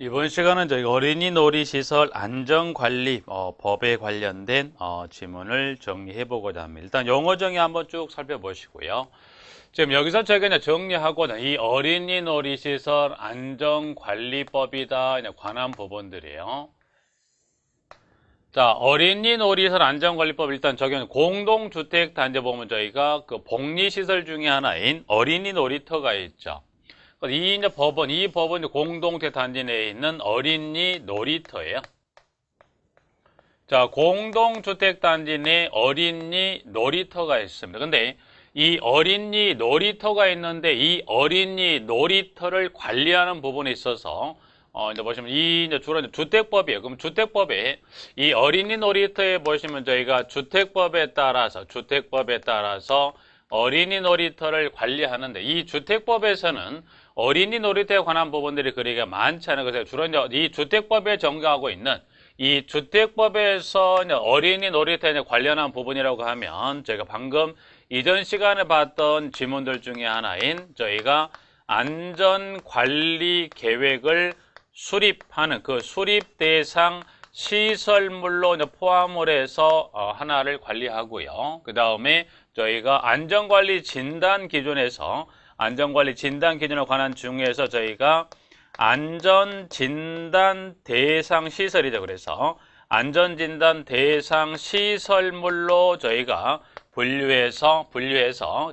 이번 시간은 저희 어린이 놀이시설 안전관리 법에 관련된 지문을 정리해 보고자 합니다. 일단 용어 정의 한번 쭉 살펴보시고요. 지금 여기서 저희가 이제 정리하고는 이 어린이 놀이시설 안전관리법이다 관한 부분들이에요. 자, 어린이 놀이시설 안전관리법 일단 적용 공동주택 단지 보면 저희가 그 복리시설 중에 하나인 어린이 놀이터가 있죠. 이 법은 공동주택 단지 내에 있는 어린이 놀이터예요. 자, 공동주택 단지 내에 어린이 놀이터가 있습니다. 근데 이 어린이 놀이터가 있는데 이 어린이 놀이터를 관리하는 부분에 있어서 이제 보시면 이제 주로 주택법이에요. 그럼 주택법에 이 어린이 놀이터에 보시면 저희가 주택법에 따라서 어린이 놀이터를 관리하는데 이 주택법에서는 어린이 놀이터에 관한 부분들이 그리가 많지 않은 것에 주로 이제 이 주택법에 정하고 있는 이 주택법에서 어린이 놀이터에 관련한 부분이라고 하면 저희가 방금 이전 시간에 봤던 지문들 중에 하나인 저희가 안전관리 계획을 수립하는 그 수립 대상 시설물로 포함을 해서 하나를 관리하고요. 그 다음에 저희가 안전관리 진단 기준에서 안전관리 진단 기준에 관한 중에서 저희가 안전진단 대상 시설이죠. 그래서 안전진단 대상 시설물로 저희가 분류해서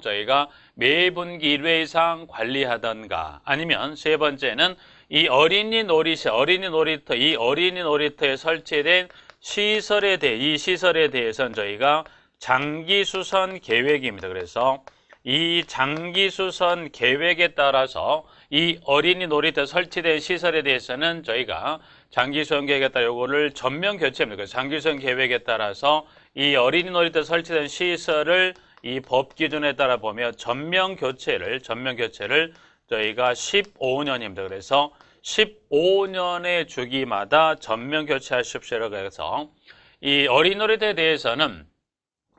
저희가 매분기 1회 이상 관리하던가 아니면 세 번째는 이 어린이 놀이터에 설치된 시설에 대해서는 저희가 장기수선 계획입니다. 그래서 이 장기수선 계획에 따라서 이 어린이 놀이터 설치된 시설에 대해서는 저희가 장기수선 계획에 따라 요거를 전면 교체합니다. 그래서 장기수선 계획에 따라서 이 어린이 놀이터 설치된 시설을 이 법 기준에 따라 보면 전면 교체를 저희가 15년입니다. 그래서 15년의 주기마다 전면 교체하십시오라고 해서 이 어린이 놀이터에 대해서는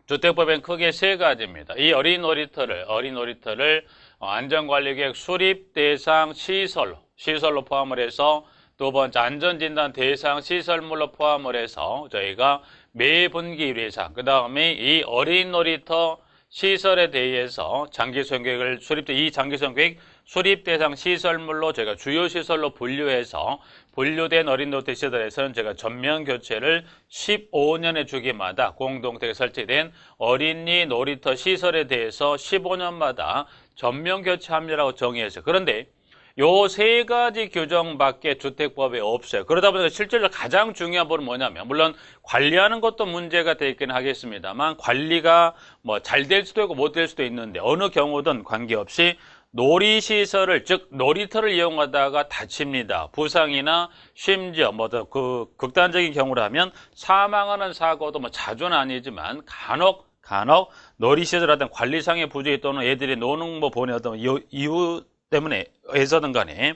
주택법엔 크게 세 가지입니다. 이 어린이 놀이터를 안전관리계획 수립 대상 시설로 포함을 해서 두 번째 안전진단 대상 시설물로 포함을 해서 저희가 매분기 1회 이상 그 다음에 이 어린이 놀이터 시설에 대해서 장기수선 계획을 이 장기수선 계획 수립 대상 시설물로 제가 주요 시설로 분류해서 분류된 어린이 놀이터 시설에서는 제가 전면 교체를 15년의 주기마다 공동택에 설치된 어린이 놀이터 시설에 대해서 15년마다 전면 교체합니다라고 정의했어요. 그런데 요 세 가지 규정밖에 주택법에 없어요. 그러다 보니까 실제로 가장 중요한 부분은 뭐냐면 물론 관리하는 것도 문제가 되긴 하겠습니다만 관리가 뭐 잘 될 수도 있고 못 될 수도 있는데 어느 경우든 관계없이 놀이시설을 즉 놀이터를 이용하다가 다칩니다. 부상이나 심지어 뭐 더 그 극단적인 경우라면 사망하는 사고도 뭐 자주는 아니지만 간혹 놀이시설하던 관리상의 부재 또는 애들이 노는 뭐 보내 어떤 이유 때문에 해서든 간에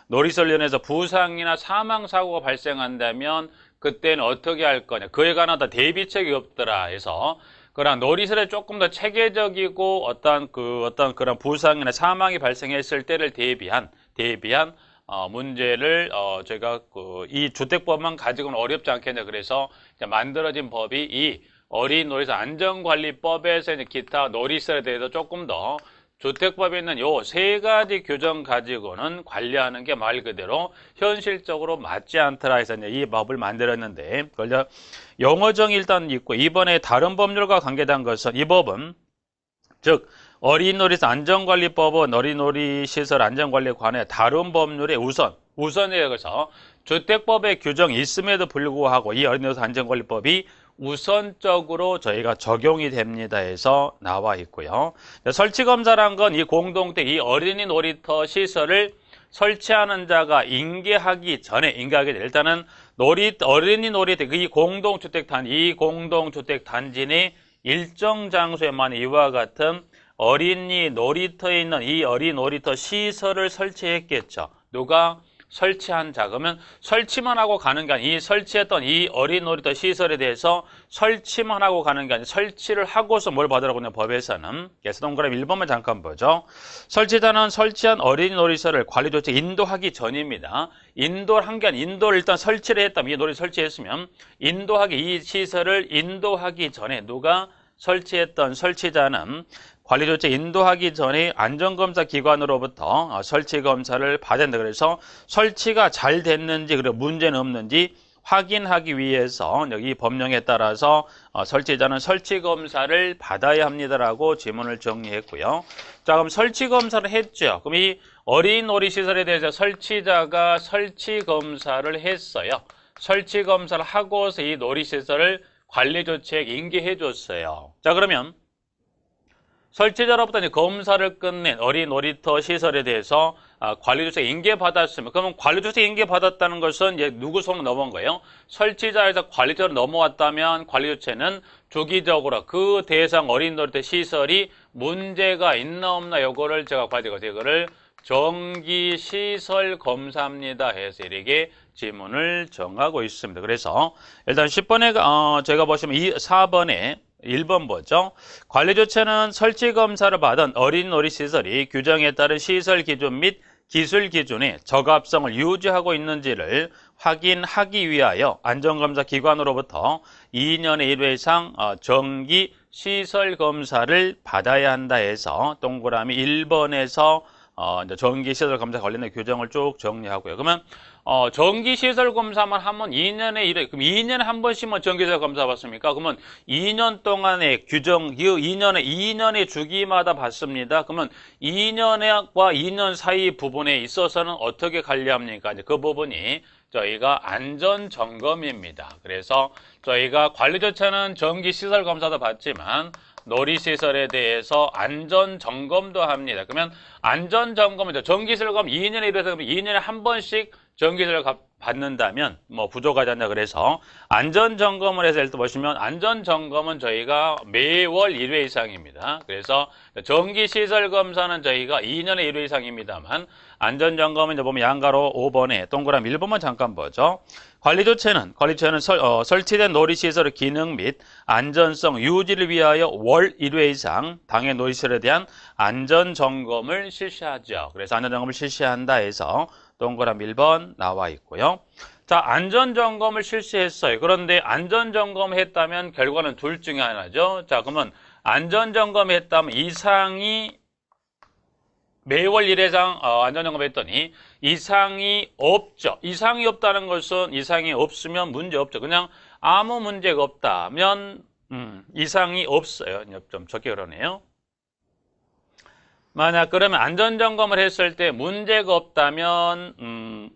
놀이시설 연에서 부상이나 사망 사고가 발생한다면 그때는 어떻게 할 거냐 그에 관한 대비책이 없더라 해서 그런 놀이시설에 조금 더 체계적이고 어떤 그런 부상이나 사망이 발생했을 때를 대비한 문제를 저희가 이 주택법만 가지고는 어렵지 않겠냐 그래서 만들어진 법이 이 어린이 놀이시설 안전관리법에서 이제 기타 놀이시설에 대해서 조금 더 주택법에 있는 요 세 가지 규정 가지고는 관리하는 게 말 그대로 현실적으로 맞지 않더라 해서 이 법을 만들었는데 그걸 용어정이 일단 있고 이번에 다른 법률과 관계된 것은 이 법은 즉 어린이 놀이시설 안전관리법은 어린이 놀이시설 안전관리에 관해 다른 법률에 우선에 의해서 주택법의 규정이 있음에도 불구하고 이 어린이 놀이시설 안전관리법이 우선적으로 저희가 적용이 됩니다 해서 나와 있고요. 설치검사란 건 이 공동택, 이 어린이 놀이터 시설을 설치하는 자가 인계하기 전에 일단은 어린이 놀이터, 이 공동주택 단지 내 일정 장소에만 이와 같은 어린이 놀이터에 있는 이 어린이 놀이터 시설을 설치했겠죠. 누가? 설치한 자. 그러면 설치만 하고 가는 게 아니라 이 설치했던 이 어린 놀이터 시설에 대해서 설치만 하고 가는 게 아니라 설치를 하고서 뭘 받으라고 하냐 법에서는. 그래서 동그라미 1번만 잠깐 보죠. 설치자는 설치한 어린 놀이터를 관리 조치 인도하기 전입니다. 인도한 게 아니라 인도를 일단 설치를 했다면 이 놀이 설치했으면 인도하기 이 시설을 인도하기 전에 누가 설치했던 설치자는 관리 조치 인도하기 전에 안전검사 기관으로부터 설치 검사를 받아야 된다. 그래서 설치가 잘 됐는지 그리고 문제는 없는지 확인하기 위해서 여기 법령에 따라서 설치자는 설치 검사를 받아야 합니다라고 지문을 정리했고요. 자, 그럼 설치 검사를 했죠. 그럼 이 어린 놀이 시설에 대해서 설치자가 설치 검사를 했어요. 설치 검사를 하고서 이 놀이 시설을 관리 조치에 인계해 줬어요. 자, 그러면 설치자로부터 검사를 끝낸 어린 놀이터 시설에 대해서 관리 조치에 인계받았으면, 그러면 관리 조치에 인계받았다는 것은 이제 누구 손으로 넘어온 거예요? 설치자에서 관리자로 넘어왔다면 관리 조치는 주기적으로 그 대상 어린 놀이터 시설이 문제가 있나 없나 요거를 제가 가지고 이거를 정기 시설 검사입니다 해서 이렇게 지문을 정하고 있습니다. 그래서 일단 10번에 제가 보시면 4번에 1번 보죠. 관리 조치는 설치 검사를 받은 어린 놀이 시설이 규정에 따른 시설 기준 및 기술 기준의 적합성을 유지하고 있는지를 확인하기 위하여 안전검사 기관으로부터 2년에 1회 이상 정기 시설 검사를 받아야 한다 해서 동그라미 1번에서 정기시설 검사 관련된 규정을 쭉 정리하고요. 그러면 정기시설 검사만 하면 2년에 1회, 그럼 2년에 한 번씩만 정기시설 검사 받습니까? 그러면 2년 동안의 규정, 2년의 주기마다 받습니다. 그러면 2년과 2년 사이 부분에 있어서는 어떻게 관리합니까? 이제 그 부분이 저희가 안전점검입니다. 그래서 저희가 관리 조치는 정기시설 검사도 받지만 놀이시설에 대해서 안전점검도 합니다. 그러면 안전점검은 정기시설 검 2년에 이래서 2년에 한 번씩 정기시설 받는다면 뭐 부족하지 않냐 그래서 안전점검을 해서 일단 보시면 안전점검은 저희가 매월 1회 이상입니다. 그래서 정기시설 검사는 저희가 2년에 1회 이상입니다만 안전점검은 이제 보면 양가로 5번에 동그라미 1번만 잠깐 보죠. 관리 조치는 설치된 놀이시설의 기능 및 안전성 유지를 위하여 월 1회 이상 당해 놀이시설에 대한 안전점검을 실시하죠. 그래서 안전점검을 실시한다 해서 동그라미 1번 나와 있고요. 자, 안전점검을 실시했어요. 그런데 안전점검을 했다면 결과는 둘 중에 하나죠. 자, 그러면 안전점검을 했다면 이상이 매월 1회상 안전점검을 했더니 이상이 없죠. 이상이 없다는 것은 이상이 없으면 문제 없죠. 그냥 아무 문제가 없다면 이상이 없어요. 좀 적게 그러네요. 만약 그러면 안전점검을 했을 때 문제가 없다면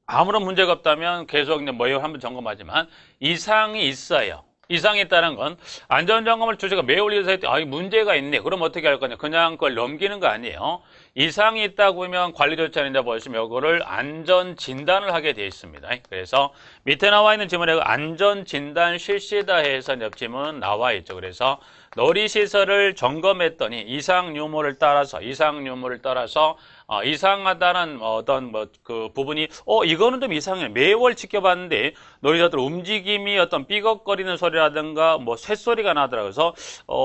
아무런 문제가 없다면 계속 이제 뭐예요 한번 점검하지만 이상이 있어요. 이상이 있다는 건 안전점검을 주제가 매월 일해서 했더니 아, 문제가 있네. 그럼 어떻게 할 거냐? 그냥 그걸 넘기는 거 아니에요. 이상이 있다고 하면 관리 조치하는데 보시면 이거를 안전 진단을 하게 되어 있습니다. 그래서 밑에 나와 있는 지문에 안전 진단 실시다 해서 옆 지문 나와 있죠. 그래서 놀이시설을 점검했더니 이상 유무를 따라서 이상하다는 어떤 그 부분이 이거는 좀 이상해. 매월 지켜봤는데 놀이터들 움직임이 어떤 삐걱거리는 소리라든가 뭐 쇳소리가 나더라고요. 그래서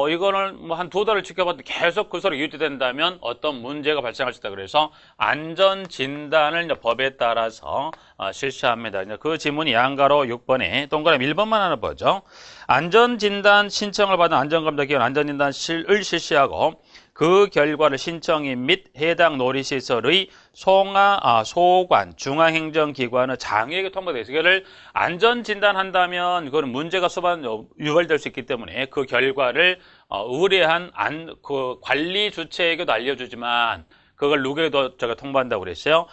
이거는 뭐 한 2달을 지켜봤는데 계속 그 소리 유지된다면 어떤 문제가 발생할 수 있다. 그래서 안전 진단을 이제 법에 따라서 실시합니다. 이제 그 지문이 양가로 6번에 동그라미 1번만 하나 보죠. 안전 진단 신청을 받은 안전검사 기관 안전 진단을 실시하고 그 결과를 신청인 및 해당 놀이시설의 소관, 중앙행정기관의 장에게 통보되어 있어요. 이거를 안전진단한다면 그거는 문제가 유발될 수 있기 때문에 그 결과를 의뢰한 그 관리 주체에게도 알려주지만 그걸 누구에도 제가 통보한다고 그랬어요.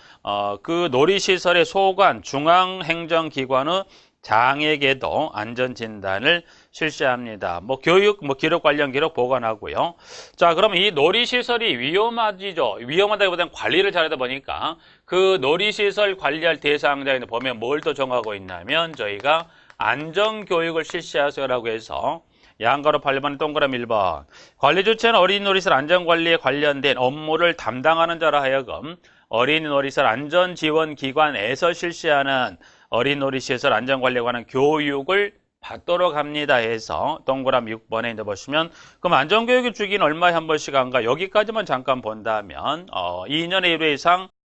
그 놀이시설의 소관, 중앙행정기관의 장에게도 안전진단을 실시합니다. 뭐 교육, 기록 관련 기록 보관하고요. 자, 그럼 이 놀이시설이 위험하지죠. 위험하다기보다는 관리를 잘하다 보니까 그 놀이시설 관리할 대상자에 보면 뭘 또 정하고 있냐면 저희가 안전교육을 실시하세요라고 해서 양가로 8번에 동그라미 1번 관리 주체는 어린이 놀이시설 안전관리에 관련된 업무를 담당하는 자라 하여금 어린이놀이시설 안전지원기관에서 실시하는 어린이놀이시설 안전관리에 관한 교육을 받도록 합니다 해서 동그라미 6번에 있는 보시면 그럼 안전교육의 주기는 얼마에 한 번씩 한가? 여기까지만 잠깐 본다면 2년에 1회 이상